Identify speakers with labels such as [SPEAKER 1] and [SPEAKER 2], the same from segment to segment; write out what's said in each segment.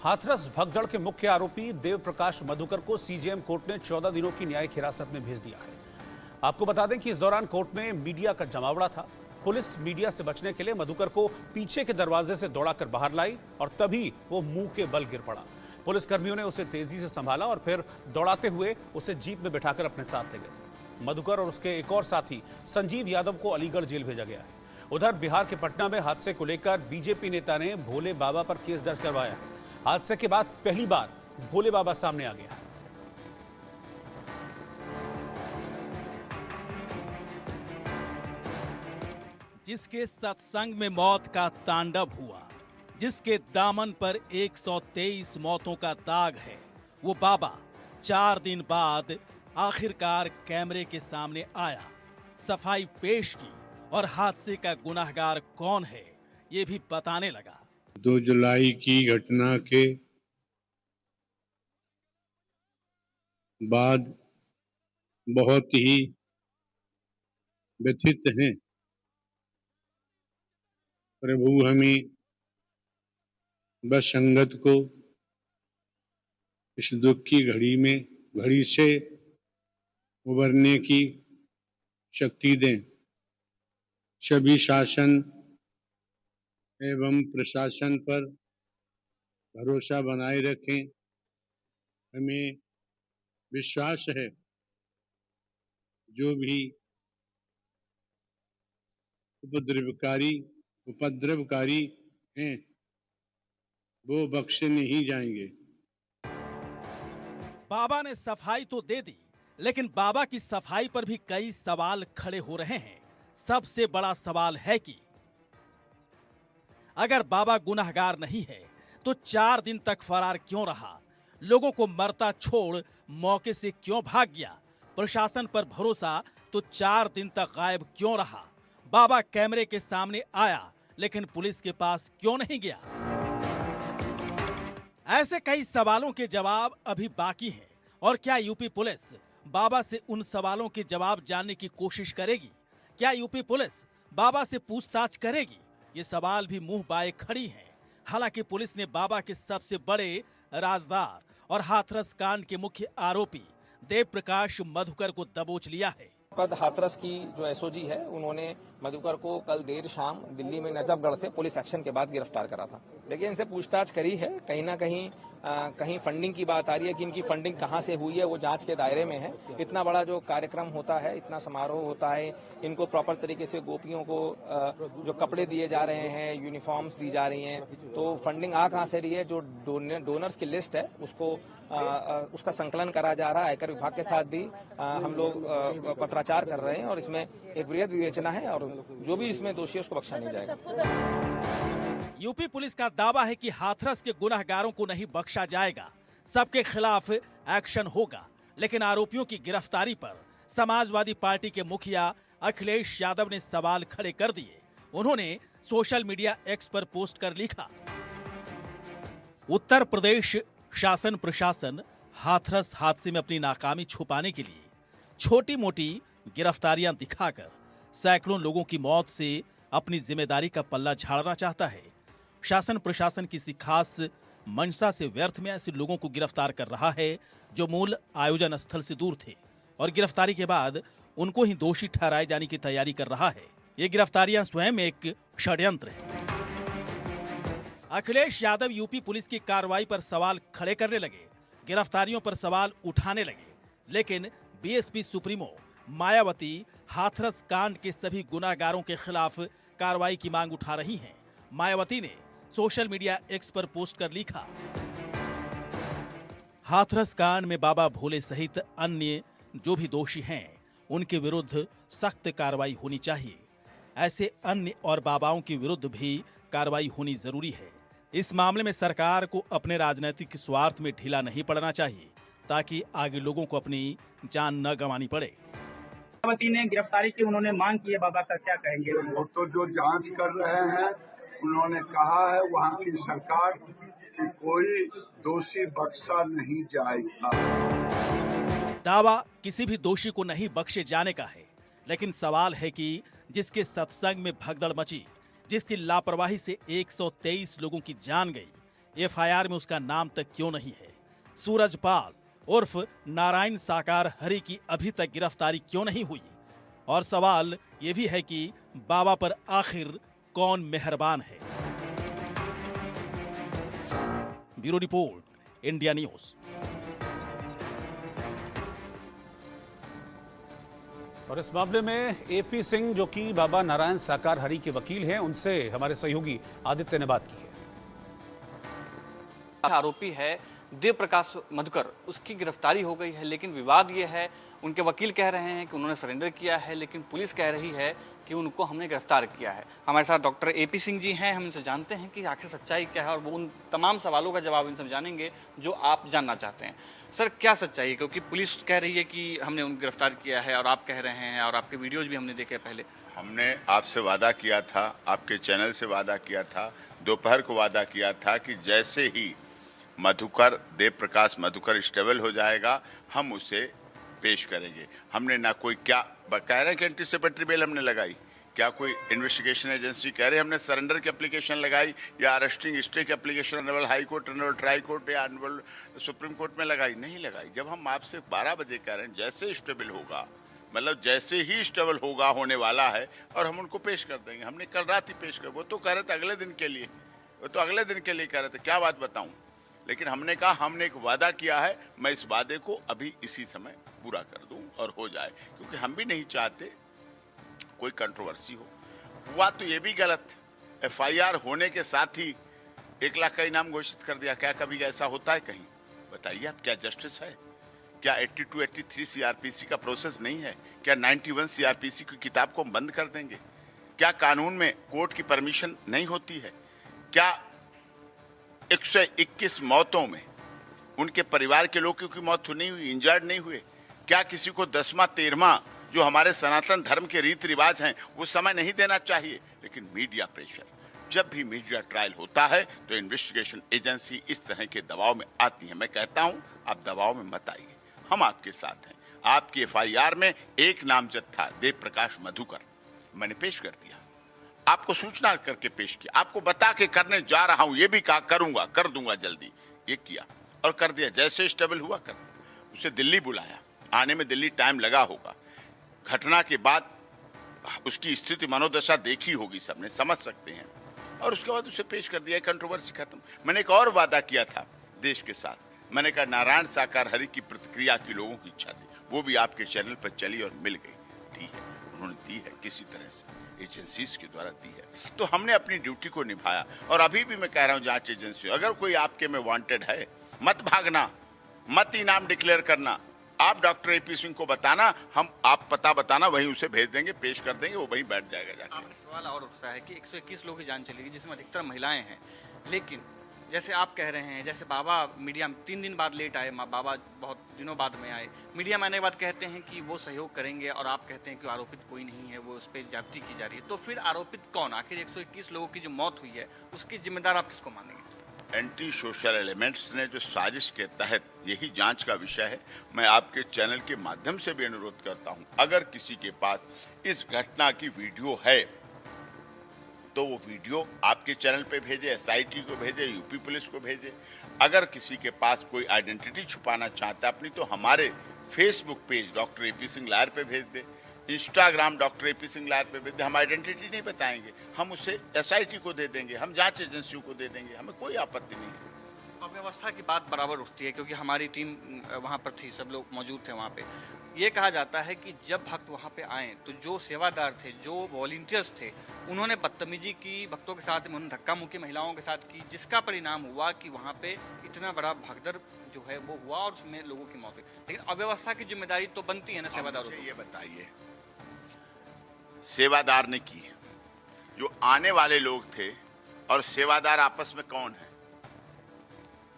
[SPEAKER 1] हाथरस भगदड़ के मुख्य आरोपी देव प्रकाश मधुकर को सीजेएम कोर्ट ने 14 दिनों की न्यायिक हिरासत में भेज दिया है। आपको बता दें कि इस दौरान कोर्ट में मीडिया का जमावड़ा था। पुलिस मीडिया से बचने के लिए मधुकर को पीछे के दरवाजे से दौड़ाकर बाहर लाई और तभी वो मुंह के बल गिर पड़ा। पुलिसकर्मियों ने उसे तेजी से संभाला और फिर दौड़ाते हुए उसे जीप में बिठाकर अपने साथ ले गए। मधुकर और उसके एक और साथी संजीव यादव को अलीगढ़ जेल भेजा गया है। उधर बिहार के पटना में हादसे को लेकर बीजेपी नेता ने भोले बाबा पर केस दर्ज करवाया। हादसे के बाद पहली बार भोले बाबा सामने आ गया।
[SPEAKER 2] जिसके सत्संग में मौत का तांडव हुआ, जिसके दामन पर 123 मौतों का दाग है, वो बाबा 4 दिन बाद आखिरकार कैमरे के सामने आया, सफाई पेश की और हादसे का गुनहगार कौन है ये भी बताने लगा।
[SPEAKER 3] 2 जुलाई की घटना के बाद बहुत ही व्यथित हैं। प्रभु हमें बस संगत को इस दुख की घड़ी से उबरने की शक्ति दें। सभी शासन एवं प्रशासन पर भरोसा बनाए रखें। हमें विश्वास है जो भी उपद्रवकारी हैं वो बख्शे नहीं जाएंगे।
[SPEAKER 2] बाबा ने सफाई तो दे दी, लेकिन बाबा की सफाई पर भी कई सवाल खड़े हो रहे हैं। सबसे बड़ा सवाल है कि अगर बाबा गुनहगार नहीं है तो 4 दिन तक फरार क्यों रहा? लोगों को मरता छोड़ मौके से क्यों भाग गया? प्रशासन पर भरोसा तो 4 दिन तक गायब क्यों रहा? बाबा कैमरे के सामने आया लेकिन पुलिस के पास क्यों नहीं गया? ऐसे कई सवालों के जवाब अभी बाकी हैं। और क्या यूपी पुलिस बाबा से उन सवालों के जवाब जानने की कोशिश करेगी? क्या यूपी पुलिस बाबा से पूछताछ करेगी? ये सवाल भी मुंह बाए खड़ी हैं। हालांकि पुलिस ने बाबा के सबसे बड़े राजदार और हाथरस कांड के मुख्य आरोपी देव प्रकाश मधुकर को दबोच लिया है।
[SPEAKER 4] हाथरस की जो एसओजी है उन्होंने मधुकर को कल देर शाम दिल्ली में नजफगढ़ से पुलिस एक्शन के बाद गिरफ्तार करा था। देखिए, इनसे पूछताछ करी है। कहीं ना कहीं फंडिंग की बात आ रही है कि इनकी फंडिंग कहां से हुई है, वो जांच के दायरे में है। इतना बड़ा जो कार्यक्रम होता है, इतना समारोह होता है, इनको प्रॉपर तरीके से गोपियों को जो कपड़े दिए जा रहे हैं, यूनिफॉर्म्स दी जा रही हैं, तो फंडिंग आ कहां से रही है? जो डोनर्स की लिस्ट है उसका संकलन करा जा रहा है। आयकर विभाग के साथ भी हम लोग पत्राचार कर रहे हैं और इसमें एक वृहद विवेचना है और जो भी इसमें दोषी है उसको बख्शा नहीं जाएगा।
[SPEAKER 2] यूपी पुलिस का दावा है कि हाथरस के गुनहगारों को नहीं बख्शा जाएगा, सबके खिलाफ एक्शन होगा। लेकिन आरोपियों की गिरफ्तारी पर समाजवादी पार्टी के मुखिया अखिलेश यादव ने सवाल खड़े कर दिए। उन्होंने सोशल मीडिया एक्स पर पोस्ट कर लिखा, उत्तर प्रदेश शासन प्रशासन हाथरस हादसे में अपनी नाकामी छुपाने के लिए छोटी मोटी गिरफ्तारियां दिखाकर सैकड़ों लोगों की मौत से अपनी जिम्मेदारी का पल्ला झाड़ना चाहता है। शासन प्रशासन किसी खास मंशा से व्यर्थ में ऐसे लोगों को गिरफ्तार कर रहा है जो मूल आयोजन स्थल से दूर थे और गिरफ्तारी के बाद उनको ही दोषी ठहराए जाने की तैयारी कर रहा है। ये गिरफ्तारियां स्वयं एक षड्यंत्र है। अखिलेश यादव यूपी पुलिस की कार्रवाई पर सवाल खड़े करने लगे, गिरफ्तारियों पर सवाल उठाने लगे। लेकिन बीएसपी सुप्रीमो मायावती हाथरस कांड के सभी गुनाहगारों के खिलाफ कार्रवाई की मांग उठा रही हैं। मायावती ने सोशल मीडिया एक्स पर पोस्ट कर लिखा, हाथरस कांड में बाबा भोले सहित अन्य जो भी दोषी हैं उनके विरुद्ध सख्त कार्रवाई होनी चाहिए। ऐसे अन्य और बाबाओं के विरुद्ध भी कार्रवाई होनी जरूरी है। इस मामले में सरकार को अपने राजनीतिक स्वार्थ में ढीला नहीं पड़ना चाहिए ताकि आगे लोगों को अपनी जान न गंवानी पड़े।
[SPEAKER 5] मायावती ने गिरफ्तारी की, उन्होंने मांग की है, बाबा का क्या कहेंगे?
[SPEAKER 6] वो तो जो जांच कर रहे हैं उन्होंने कहा है वहाँ की सरकार कि कोई दोषी बख्शा नहीं जाएगा।
[SPEAKER 2] दावा किसी भी दोषी को नहीं बख्शे जाने का है, लेकिन सवाल है कि जिसके सत्संग में भगदड़ मची, जिसकी लापरवाही से 123 लोगों की जान गई, एफआईआर में उसका नाम तक क्यों नहीं है? सूरजपाल उर्फ नारायण साकार हरि की अभी तक गिरफ्तारी क्यों नहीं हुई? और सवाल ये भी है कि बाबा पर आखिर कौन मेहरबान है? Bureau report, India news.
[SPEAKER 1] और इस मामले में एपी सिंह, जो कि बाबा नारायण साकार हरि के वकील हैं, उनसे हमारे सहयोगी आदित्य ने बात की है।
[SPEAKER 7] आरोपी है देव प्रकाश मधुकर, उसकी गिरफ्तारी हो गई है, लेकिन विवाद ये है, उनके वकील कह रहे हैं कि उन्होंने सरेंडर किया है, लेकिन पुलिस कह रही है कि उनको हमने गिरफ्तार किया है। हमारे साथ डॉक्टर एपी सिंह जी हैं, हम इनसे जानते हैं कि आखिर सच्चाई क्या है, और वो उन तमाम सवालों का जवाब इनसे जानेंगे जो आप जानना चाहते हैं। सर, क्या सच्चाई है? क्योंकि पुलिस कह रही है कि हमने उनको गिरफ्तार किया है, और आप कह रहे हैं, और आपके वीडियोज भी हमने देखे पहले।
[SPEAKER 8] हमने आपसे वादा किया था, आपके चैनल से वादा किया था, दोपहर को वादा किया था कि जैसे ही मधुकर, देव प्रकाश मधुकर स्टेबल हो जाएगा, हम उसे पेश करेंगे। हमने ना कोई क्या कह रहे हैं कि एंटीसिपेटरी बेल हमने लगाई, क्या कोई इन्वेस्टिगेशन एजेंसी कह रहे हैं हमने सरेंडर की एप्लीकेशन लगाई, या अरेस्टिंग स्टे की application honourable high court, honourable try court या ऑनरेबल सुप्रीम कोर्ट में लगाई? नहीं लगाई। जब हम आपसे 12 बजे कह रहे हैं जैसे स्टेबल होगा, मतलब जैसे ही स्टेबल होगा, होने वाला है, और हम उनको पेश कर देंगे। हमने कल रात ही पेश कर, वो तो कह रहे थे अगले दिन के लिए, वो तो अगले दिन के लिए कह रहे थे, क्या बात बताऊं। लेकिन हमने कहा हमने एक वादा किया है, मैं इस वादे को अभी इसी समय पूरा कर दूं और हो जाए, क्योंकि हम भी नहीं चाहते कोई कंट्रोवर्सी हो। हुआ तो ये भी गलत, एफआईआर होने के साथ ही 1 लाख का इनाम घोषित कर दिया। क्या कभी ऐसा होता है कहीं? बताइए आप, क्या जस्टिस है? क्या 82, 83 सीआरपीसी का प्रोसेस नहीं है? क्या 91 सीआरपीसी की किताब को हम बंद कर देंगे? क्या कानून में कोर्ट की परमिशन नहीं होती है? क्या 121 मौतों में उनके परिवार के लोगों की मौत नहीं हुई, इंजर्ड नहीं हुए? क्या किसी को 10वां 13वां जो हमारे सनातन धर्म के रीति रिवाज हैं वो समय नहीं देना चाहिए? लेकिन मीडिया प्रेशर, जब भी मीडिया ट्रायल होता है तो इन्वेस्टिगेशन एजेंसी इस तरह के दबाव में आती है। मैं कहता हूं आप दबाव में मत आइए, हम आपके साथ हैं। आपकी एफआईआर में एक नामजद था, देव प्रकाश मधुकर, मैंने पेश कर दिया, आपको सूचना करके पेश किया, आपको बता के करने जा रहा हूं, ये भी कहा करूंगा, कर दूंगा जल्दी, ये किया और कर दिया। जैसे स्टेबल हुआ कर, उसे दिल्ली बुलाया, आने में दिल्ली टाइम लगा होगा। घटना के बाद उसकी स्थिति मनोदशा देखी होगी, सबने समझ सकते हैं, और उसके बाद उसे पेश कर दिया, कंट्रोवर्सी खत्म। मैंने एक और वादा किया था देश के साथ, मैंने कहा नारायण साकार हरि की प्रतिक्रिया की लोगों की इच्छा थी, वो भी आपके चैनल पर चली और मिल गई, दी है, उन्होंने दी है, किसी तरह से एजेंसीज के द्वारा दी है। तो हमने अपनी ड्यूटी को निभाया, और अभी भी मैं कह रहा हूं जांच एजेंसी, अगर कोई आपके में वांटेड है, मत भागना, मत इनाम डिक्लेयर करना, आप डॉक्टर एपी सिंह को बताना, हम आप पता बताना, वहीं उसे भेज देंगे, पेश कर देंगे, वो वहीं बैठ जाएगा जाके।
[SPEAKER 7] सवाल और उठता है कि 121 लोगों की जान चली गई, जिसमें अधिकतर महिलाएं हैं, लेकिन जैसे आप कह रहे हैं, जैसे बाबा मीडिया 3 दिन बाद लेट आए, बाबा बहुत दिनों बाद में आए, मीडिया में आने के बाद कहते हैं कि वो सहयोग करेंगे, और आप कहते हैं कि आरोपित कोई नहीं है, वो उस पर जाति की जा रही है, तो फिर आरोपित कौन? आखिर 121 लोगों की जो मौत हुई है उसकी जिम्मेदार आप किसको मानेंगे?
[SPEAKER 8] एंटी सोशल एलिमेंट्स ने जो साजिश के तहत, यही जांच का विषय है। मैं आपके चैनल के माध्यम से भी अनुरोध करता हूं, अगर किसी के पास इस घटना की वीडियो है तो वो वीडियो आपके चैनल पे भेजे, एसआईटी को भेजे, यूपी पुलिस को भेजे। अगर किसी के पास कोई आइडेंटिटी छुपाना चाहता है अपनी, तो हमारे Facebook page doctor A P Singh lawyer पे भेज दे, Instagram doctor A P Singh lawyer पे भेज दे। हम आइडेंटिटी नहीं बताएंगे, हम उसे एसआईटी को दे देंगे, हम जांच एजेंसियों को दे देंगे, हमें कोई आपत्ति नहीं है।
[SPEAKER 7] अव्यवस्था की बात बराबर उठती है, क्योंकि हमारी टीम वहाँ पर थी, सब लोग मौजूद थे वहाँ पे। ये कहा जाता है कि जब भक्त वहाँ पे आए तो जो सेवादार थे, जो वॉलंटियर्स थे, उन्होंने बदतमीजी की भक्तों के साथ, उन्होंने धक्का मुक्की महिलाओं के साथ की, जिसका परिणाम हुआ कि वहाँ पे इतना बड़ा भगदड़ जो है वो हुआ, और उसमें लोगों की मौत हुई। लेकिन अव्यवस्था की जिम्मेदारी तो बनती है ना सेवादारों की।
[SPEAKER 8] ये बताइए, सेवादार ने की, जो आने वाले लोग थे और सेवादार आपस में कौन है?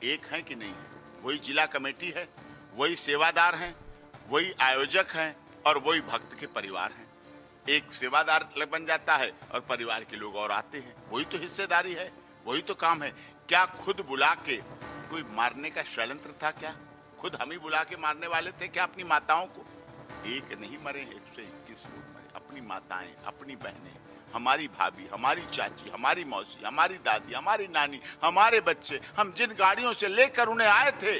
[SPEAKER 8] एक है कि नहीं? वही जिला कमेटी है, वही सेवादार हैं, वही आयोजक हैं, और वही भक्त के परिवार हैं। एक सेवादार बन जाता है और परिवार के लोग और आते हैं, वही तो हिस्सेदारी है, वही तो काम है। क्या खुद बुला के कोई मारने का षड्यंत्र था? क्या खुद हम ही बुला के मारने वाले थे क्या अपनी माताओं को? एक नहीं मरे, 121 लोग मरे, अपनी माताएं, अपनी बहनें, हमारी भाभी, हमारी चाची, हमारी मौसी, हमारी दादी, हमारी नानी, हमारे बच्चे, हम जिन गाड़ियों से लेकर उन्हें आए थे,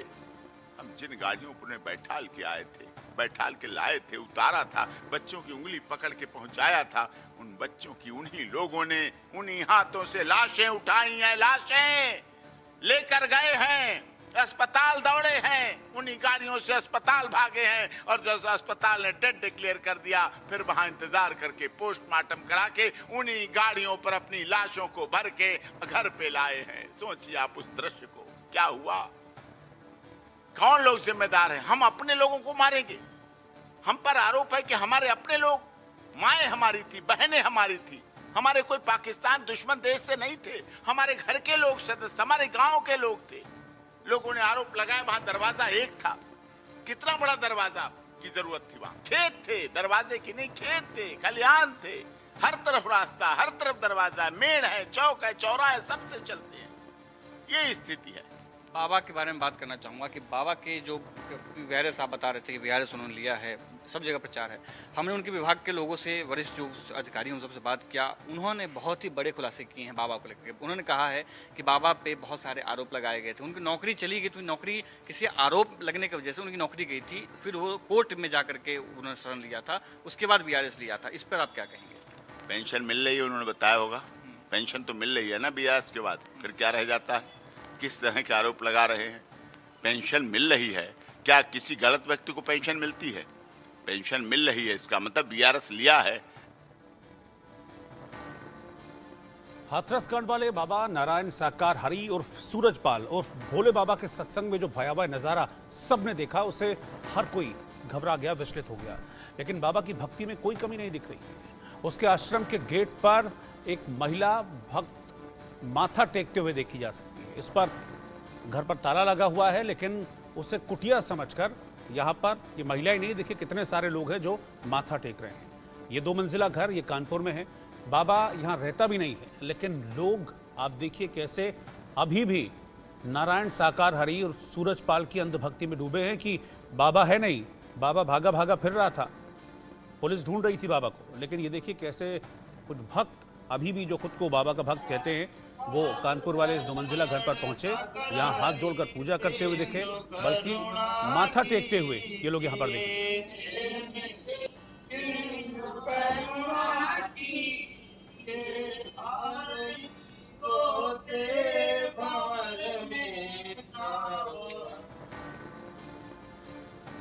[SPEAKER 8] हम जिन गाड़ियों पर उन्हें बैठाल के आए थे, बैठाल के लाए थे, उतारा था, बच्चों की उंगली पकड़ के पहुंचाया था, उन बच्चों की उन्हीं लोगों ने उन्हीं हाथों से लाशें उठाई हैं, लाशें लेकर गए हैं, अस्पताल दौड़े हैं, उन्हीं गाड़ियों से अस्पताल भागे हैं, और जब अस्पताल ने डेड डिक्लेयर कर दिया, फिर वहां इंतजार करके पोस्टमार्टम करा के उन्हीं गाड़ियों पर अपनी लाशों को भर के घर पे लाए हैं। सोचिए आप उस दृश्य को, क्या हुआ? कौन लोग जिम्मेदार हैं? हम अपने लोगों को मारेंगे। हम पर आरोप है कि हमारे अपने लोग, माएं हमारी थी, बहनें हमारी थी, हमारे कोई पाकिस्तान दुश्मन देश से नहीं थे, हमारे घर के लोग सदस्य, हमारे गांव के लोग थे। लोगों ने आरोप लगाया वहां दरवाजा एक था। कितना बड़ा दरवाजा की जरूरत थी? वहां खेत थे, दरवाजे की नहीं, खेत थे, खलिहान थे, हर तरफ रास्ता, हर तरफ दरवाजा, मेड़ है, चौक है, चौराहा है, सबसे चलते हैं। ये स्थिति है।
[SPEAKER 7] बाबा के बारे में बात करना चाहूँगा कि बाबा के जो वीआरएस आप बता रहे थे कि वीआरएस उन्होंने लिया है, सब जगह प्रचार है। हमने उनके विभाग के लोगों से, वरिष्ठ जो अधिकारी उन सबसे बात किया, उन्होंने बहुत ही बड़े खुलासे किए हैं बाबा को लेकर। उन्होंने कहा है कि बाबा पे बहुत सारे आरोप लगाए गए थे, उनकी नौकरी चली गई, तो नौकरी किसी आरोप लगने की वजह से उनकी नौकरी गई थी, फिर वो कोर्ट में जा करके उन्होंने शरण लिया था, उसके बाद वीआरएस लिया था। इस पर आप क्या कहेंगे?
[SPEAKER 8] पेंशन मिल रही है, उन्होंने बताया होगा। पेंशन तो मिल रही है ना बीआरएस के बाद, फिर क्या रह जाता है? किस तरह के आरोप लगा रहे हैं? पेंशन मिल रही है, क्या किसी गलत व्यक्ति को पेंशन मिलती है? पेंशन मिल रही है, इसका मतलब बीआरएस लिया है।
[SPEAKER 1] हाथरस कांड वाले बाबा नारायण साकार हरि उर्फ सूरजपाल उर्फ भोले बाबा के सत्संग में जो भयावह नजारा सबने देखा, उसे हर कोई घबरा गया, विचलित हो गया। लेकिन बाबा की भक्ति में कोई कमी नहीं दिख रही। उसके आश्रम के गेट पर एक महिला भक्त माथा टेकते हुए देखी जा सकती है। इस पर घर पर ताला लगा हुआ है, लेकिन उसे कुटिया समझकर यहाँ पर ये महिलाएं नहीं, देखिए कितने सारे लोग हैं जो माथा टेक रहे हैं। ये 2 मंजिला घर ये कानपुर में है। बाबा यहाँ रहता भी नहीं है, लेकिन लोग आप देखिए कैसे अभी भी नारायण साकार हरि और सूरजपाल की अंधभक्ति में डूबे हैं कि बाबा है नहीं, बाबा भागा भागा फिर रहा था, पुलिस ढूंढ रही थी बाबा को। लेकिन ये देखिए कैसे कुछ भक्त अभी भी, जो खुद को बाबा का भक्त कहते हैं, वो कानपुर वाले इस 2 मंजिला घर पर पहुंचे, यहाँ हाथ जोड़कर पूजा करते हुए दिखे, बल्कि माथा टेकते हुए ये लोग यहाँ पर दिखे।